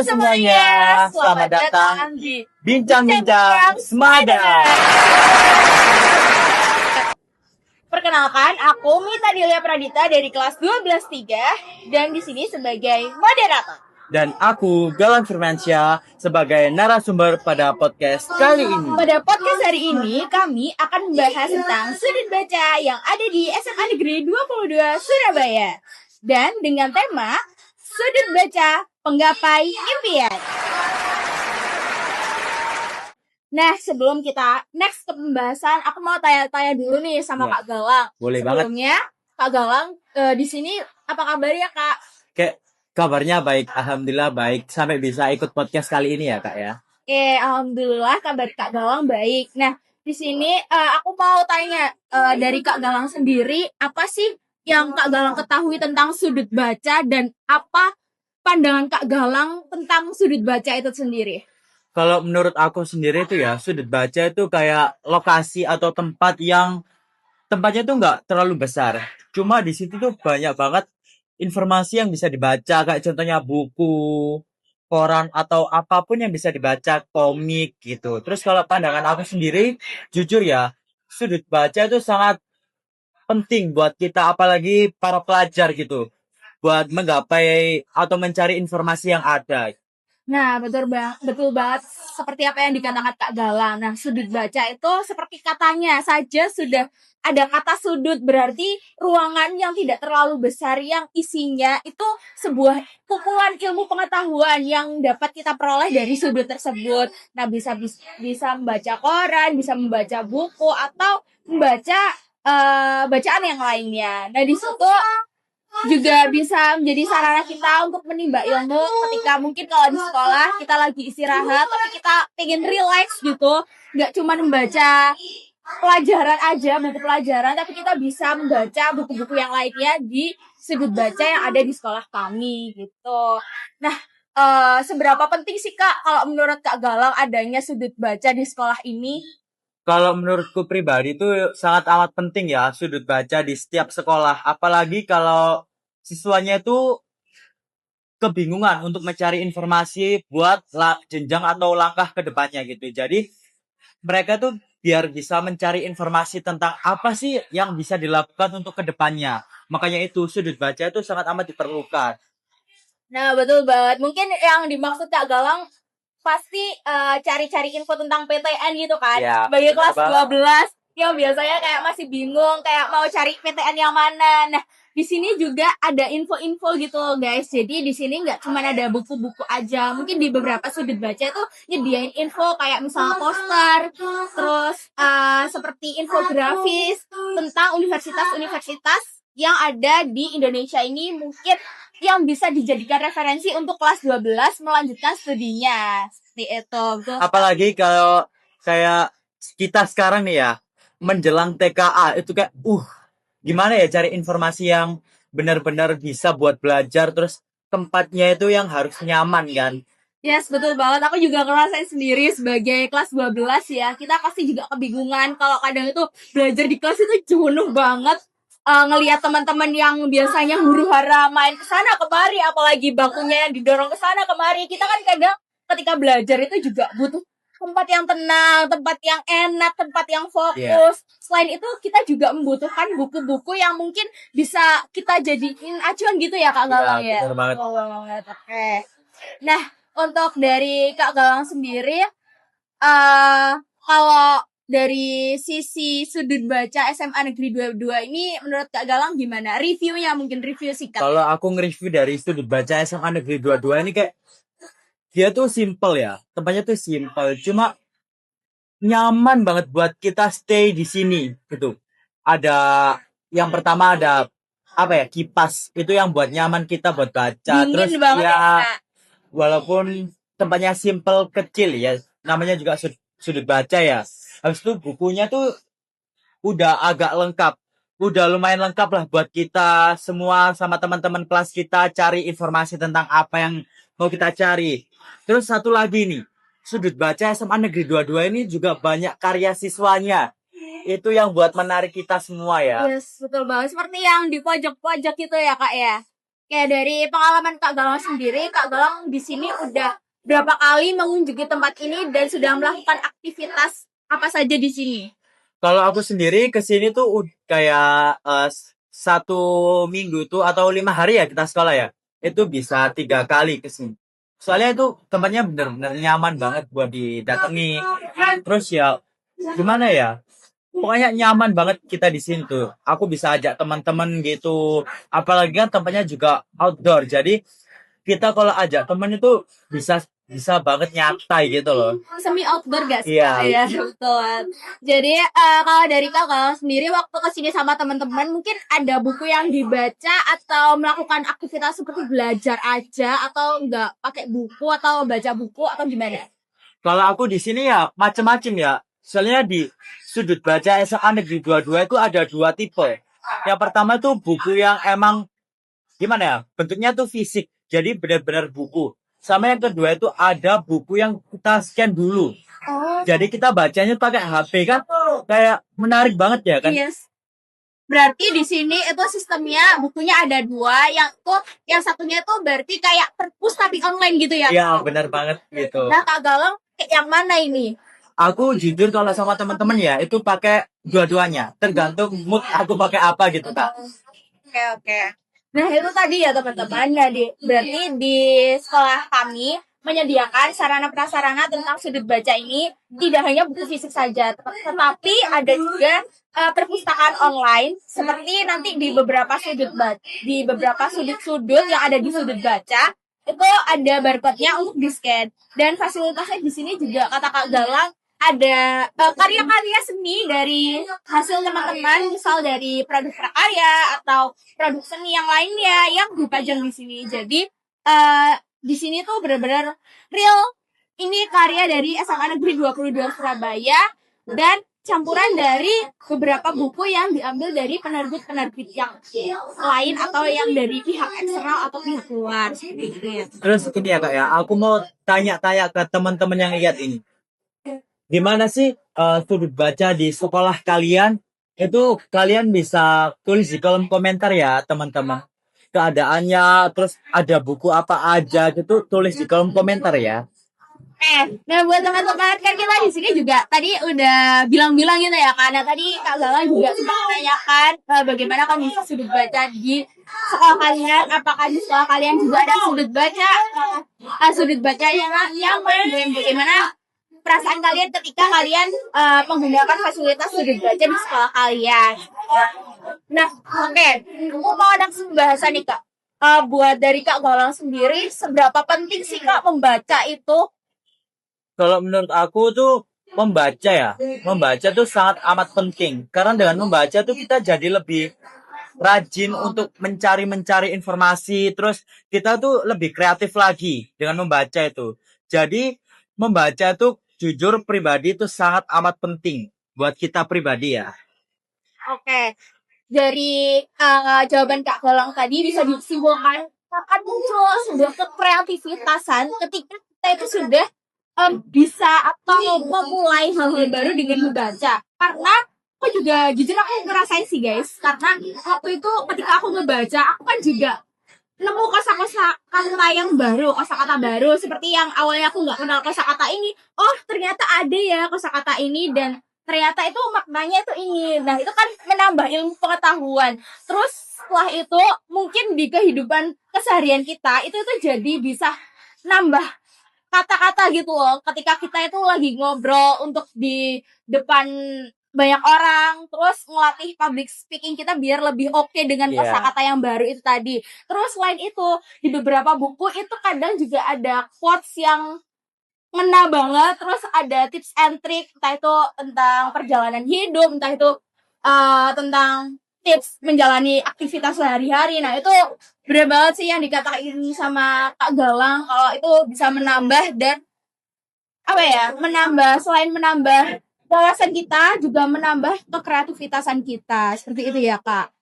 semuanya, selamat datang di Bincang-Bincang Semada. Perkenalkan, aku Mita Dilia Pradita dari kelas 12-3 dan di sini sebagai moderator. Dan aku Galang Firmansyah sebagai narasumber pada podcast kali ini. Pada podcast hari ini, kami akan membahas tentang sudut baca yang ada di SMA Negeri 22 Surabaya. Dan dengan tema Sudut Baca Penggapai Impian. Nah, sebelum kita next ke pembahasan, aku mau tanya-tanya dulu nih sama Ya. Kak Galang. Boleh banget. Sebelumnya, Kak Galang di sini apa kabarnya, Kak? Kayak kabarnya baik, alhamdulillah baik sampai bisa ikut podcast kali ini ya, Kak ya. Alhamdulillah kabar Kak Galang baik. Nah, di sini aku mau tanya dari Kak Galang sendiri, apa sih yang Kak Galang ketahui tentang sudut baca dan apa pandangan Kak Galang tentang sudut baca itu sendiri? Kalau menurut aku sendiri itu ya, sudut baca itu kayak lokasi atau tempat yang tempatnya tuh nggak terlalu besar. Cuma di situ tuh banyak banget informasi yang bisa dibaca, kayak contohnya buku, koran, atau apapun yang bisa dibaca, komik gitu. Terus kalau pandangan aku sendiri, jujur ya, sudut baca itu sangat penting buat kita, apalagi para pelajar gitu, buat menggapai atau mencari informasi yang ada. Nah, betul banget seperti apa yang dikatakan Kak Galang. Nah, sudut baca itu seperti katanya saja sudah ada kata sudut, berarti ruangan yang tidak terlalu besar yang isinya itu sebuah kumpulan ilmu pengetahuan yang dapat kita peroleh dari sudut tersebut. Nah, bisa membaca koran, bisa membaca buku atau membaca bacaan yang lainnya. Nah, di situ juga bisa menjadi sarana kita untuk menimba ilmu ketika mungkin kalau di sekolah kita lagi istirahat tapi kita pengen relax gitu, nggak cuma membaca pelajaran aja, buku pelajaran, tapi kita bisa membaca buku-buku yang lainnya di sudut baca yang ada di sekolah kami gitu. Nah, seberapa penting sih Kak kalau menurut Kak Galang adanya sudut baca di sekolah ini? Kalau menurutku pribadi itu sangat amat penting ya sudut baca di setiap sekolah. Apalagi kalau siswanya itu kebingungan untuk mencari informasi buat jenjang atau langkah ke depannya gitu. Jadi mereka tuh biar bisa mencari informasi tentang apa sih yang bisa dilakukan untuk ke depannya. Makanya itu sudut baca itu sangat amat diperlukan. Nah, betul banget. Mungkin yang dimaksud Kak Galang pasti cari-cari info tentang PTN gitu kan. Ya, Bagi kelas benar 12 yang biasanya kayak masih bingung kayak mau cari PTN yang mana. Nah, di sini juga ada info-info gitu loh, guys. Jadi di sini nggak cuma ada buku-buku aja. Mungkin di beberapa sudut baca itu nyediain info kayak misalnya poster, terus seperti infografis tentang universitas-universitas yang ada di Indonesia ini, mungkin yang bisa dijadikan referensi untuk kelas 12 melanjutkan studinya. Seperti itu. Apalagi kalau kayak kita sekarang nih ya, menjelang TKA itu kayak gimana ya cari informasi yang benar-benar bisa buat belajar, terus tempatnya itu yang harus nyaman kan. Yes, betul banget. Aku juga ngerasain sendiri sebagai kelas 12 ya. Kita pasti juga kebingungan kalau kadang itu belajar di kelas itu jenuh banget. Ngelihat teman-teman yang biasanya huru-hara main kesana kemari, apalagi bangkunya yang didorong kesana kemari. Kita kan kadang ketika belajar itu juga butuh tempat yang tenang, tempat yang enak, tempat yang fokus. Selain itu kita juga membutuhkan buku-buku yang mungkin bisa kita jadiin acuan gitu ya Kak Galang ya. Benar banget. Oh, banget. Oke. Nah, untuk dari Kak Galang sendiri, kalau dari sisi sudut baca SMA Negeri 22 ini menurut Kak Galang gimana? Reviewnya mungkin review singkat. Kalau aku nge-review dari sudut baca SMA Negeri 22 ini kayak dia tuh simple ya. Tempatnya tuh simple, cuma nyaman banget buat kita stay di sini gitu. Ada yang pertama ada apa ya, kipas. Itu yang buat nyaman kita buat baca. Dingin Terus banget ya, ya Kak. walaupun tempatnya simple kecil ya, namanya juga sudut baca ya. Habis itu bukunya tuh udah agak lengkap. Udah lumayan lengkap lah buat kita semua sama teman-teman kelas kita cari informasi tentang apa yang mau kita cari. Terus satu lagi nih, sudut baca SMA Negeri 22 ini juga banyak karya siswanya. Itu yang buat menarik kita semua ya. Yes, betul banget. Seperti yang di pojok-pojok itu ya Kak ya. Kayak dari pengalaman Kak Galang sendiri, Kak Galang di sini udah berapa kali mengunjungi tempat ini dan sudah melakukan aktivitas apa saja di sini? Kalau aku sendiri ke sini tuh kayak 1 minggu tuh atau 5 hari ya kita sekolah ya. Itu bisa 3 kali ke sini. Soalnya itu tempatnya bener-bener nyaman banget buat didatangi. Terus ya gimana ya? Pokoknya nyaman banget kita di sini tuh. Aku bisa ajak teman-teman gitu. Apalagi kan tempatnya juga outdoor. Jadi kita kalau ajak temen itu bisa bisa banget nyantai gitu loh. Semi outdoor gak sih Iya. Kak? Iya, betul. Jadi kalau dari Kak Galang sendiri waktu kesini sama teman-teman mungkin ada buku yang dibaca atau melakukan aktivitas seperti belajar aja atau enggak pakai buku atau baca buku atau gimana? Kalau aku di sini ya macem-macem ya. Soalnya di sudut baca SMA Negeri 22 itu ada 2 tipe. Yang pertama tuh buku yang emang gimana ya? Bentuknya tuh fisik. Jadi benar-benar buku. Sama yang kedua itu ada buku yang kita scan dulu. Oh, Jadi kita bacanya pakai HP kan kayak menarik banget ya kan? yes. Berarti di sini itu sistemnya bukunya ada dua, yang satunya itu berarti kayak perpus tapi online gitu ya? Iya, benar banget gitu. Nah Kak Galang yang mana ini? Aku jujur kalau sama teman-teman ya itu pakai dua-duanya. Tergantung mood aku pakai apa gitu, Kak. Oke, oke. Nah itu tadi ya teman-teman. Nah, berarti di sekolah kami menyediakan sarana prasarana tentang sudut baca ini tidak hanya buku fisik saja, tetapi ada juga perpustakaan online seperti nanti di beberapa sudut-sudut yang ada di sudut baca itu ada barcode-nya untuk di-scan dan fasilitasnya di sini juga kata Kak Galang ada karya-karya seni dari hasil teman-teman, misal dari produk prakarya atau produk seni yang lainnya yang dipajang di sini. Jadi di sini tuh benar-benar real. Ini karya dari SMA Negeri 22 Surabaya dan campuran dari beberapa buku yang diambil dari penerbit-penerbit yang lain atau yang dari pihak eksternal atau pihak luar. Seperti itu ya. Terus ini ya Kak ya, aku mau tanya-tanya ke teman-teman yang lihat ini. Gimana sih sudut baca di sekolah kalian? Itu kalian bisa tulis di kolom komentar ya teman-teman. Keadaannya, terus ada buku apa aja gitu, tulis di kolom komentar ya. Nah buat teman-teman kan kita di sini juga tadi udah bilang-bilang gitu ya karena tadi Kak Galang juga sempat menanyakan bagaimana kondisi sudut baca di sekolah kalian, apakah di sekolah kalian juga ada sudut baca, sudut baca yang bagaimana perasaan kalian ketika kalian menggunakan fasilitas sudut baca di sekolah kalian. Nah, oke, aku mau ada pembahasan nih Kak. Buat dari Kak Galang sendiri, seberapa penting sih Kak membaca itu? Kalau menurut aku tuh membaca tuh sangat amat penting. Karena dengan membaca tuh kita jadi lebih rajin untuk mencari informasi. Terus kita tuh lebih kreatif lagi dengan membaca itu. Jadi membaca tuh jujur pribadi itu sangat amat penting buat kita pribadi ya. Oke, dari jawaban Kak Galang tadi bisa disimpulkan akan muncul sebuah kreativitasan ketika kita itu sudah bisa atau memulai hal-hal baru dengan membaca. Karena aku juga jujur aku ngerasain sih guys, karena waktu itu ketika aku ngebaca aku kan juga nemu kosakata yang baru, kosakata baru seperti yang awalnya aku nggak kenal kosakata ini. Oh ternyata ada ya kosakata ini dan ternyata itu maknanya itu ini. Nah itu kan menambah ilmu pengetahuan. Terus setelah itu mungkin di kehidupan keseharian kita itu jadi bisa nambah kata-kata gitu loh. Ketika kita itu lagi ngobrol untuk di depan banyak orang, terus ngelatih public speaking kita biar lebih oke dengan kosakata yang baru itu tadi. Terus selain itu di beberapa buku itu kadang juga ada quotes yang ngena banget, terus ada tips and trick entah itu tentang perjalanan hidup, entah itu tentang tips menjalani aktivitas sehari-hari. Nah itu bener banget sih yang dikatakan sama Kak Galang kalau itu bisa menambah dan selain menambah wawasan kita juga menambah kekreativitasan kita seperti itu ya Kak.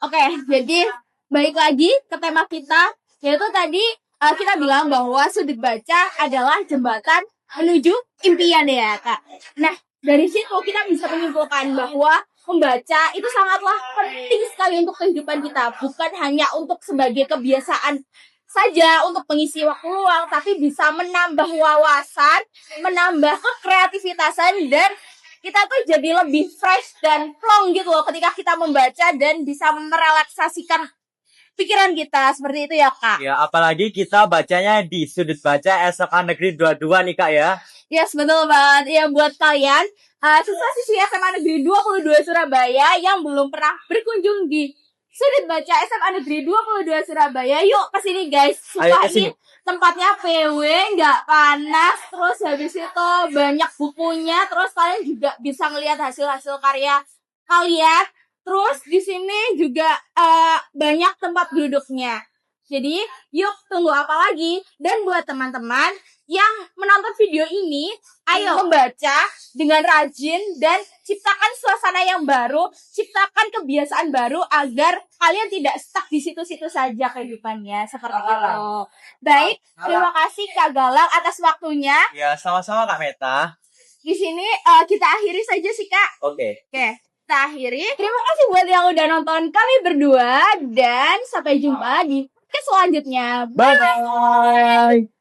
Oke, jadi balik lagi ke tema kita yaitu tadi kita bilang bahwa sudut baca adalah jembatan menuju impian ya Kak. Nah dari situ kita bisa menyimpulkan bahwa membaca itu sangatlah penting sekali untuk kehidupan kita, bukan hanya untuk sebagai kebiasaan saja untuk mengisi waktu luang, tapi bisa menambah wawasan, menambah kreativitasan, dan kita tuh jadi lebih fresh dan plong gitu loh ketika kita membaca dan bisa merelaksasikan pikiran kita. Seperti itu ya Kak. Ya, apalagi kita bacanya di sudut baca SMA Negeri 22 nih Kak ya. Yes, betul banget. Ya, buat kalian siswa-siswi SMA Negeri 22 Surabaya yang belum pernah berkunjung di sudut baca SMA Negeri 22 Surabaya, yuk kesini guys. Ayo Sumpah kesini. ini tempatnya PW, nggak panas, terus habis itu banyak bukunya, terus kalian juga bisa ngelihat hasil-hasil karya kalian. Terus di sini juga banyak tempat duduknya. Jadi, yuk tunggu apa lagi? Dan buat teman-teman yang menonton video ini, ayo membaca dengan rajin dan ciptakan suasana yang baru, ciptakan kebiasaan baru agar kalian tidak stuck di situ-situ saja kehidupannya. Seperti itu. Baik, terima kasih Kak Galang atas waktunya. Ya, sama-sama Kak Meta. Di sini kita akhiri saja sih Kak. Oke. Oke, kita akhiri. Terima kasih buat yang udah nonton kami berdua dan sampai jumpa di selanjutnya. Bye-bye.